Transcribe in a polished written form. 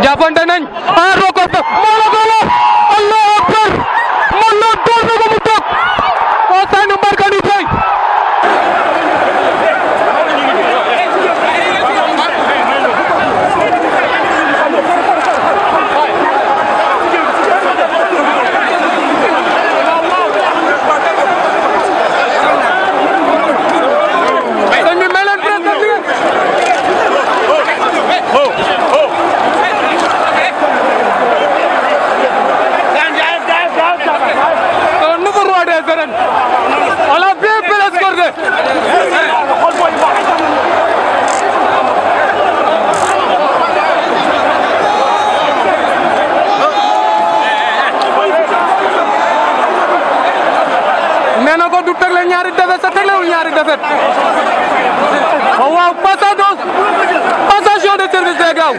jàppante nañ Roko Molo Golo Allahu Akbar Molo door na ko mu toog Sani Mbargane Faye on a bien fait l'escorter. nee na ko du tegle ñaari defet sa teglewul ñaari defet waaw passation de service des gars